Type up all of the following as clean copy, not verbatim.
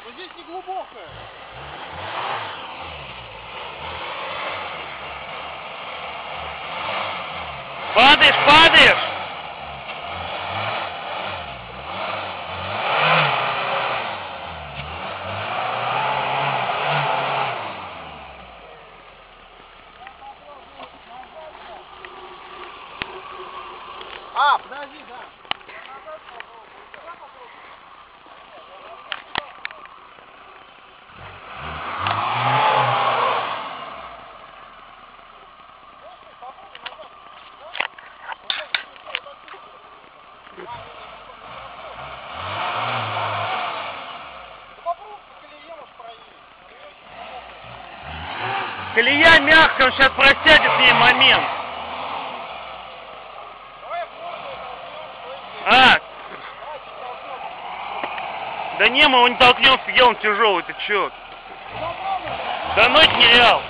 Но здесь не глубокая. Падаешь, падаешь! А, подожди, да. Колея мягкая, он сейчас просядет в ней момент. А! Да не, мы его не толкнем, фигел, он тяжелый, ты чё? Да ну это нереал.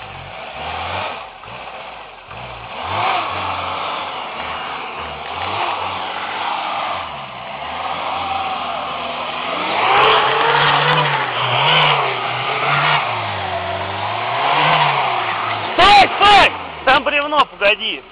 Стой, стой! Там бревно, погоди.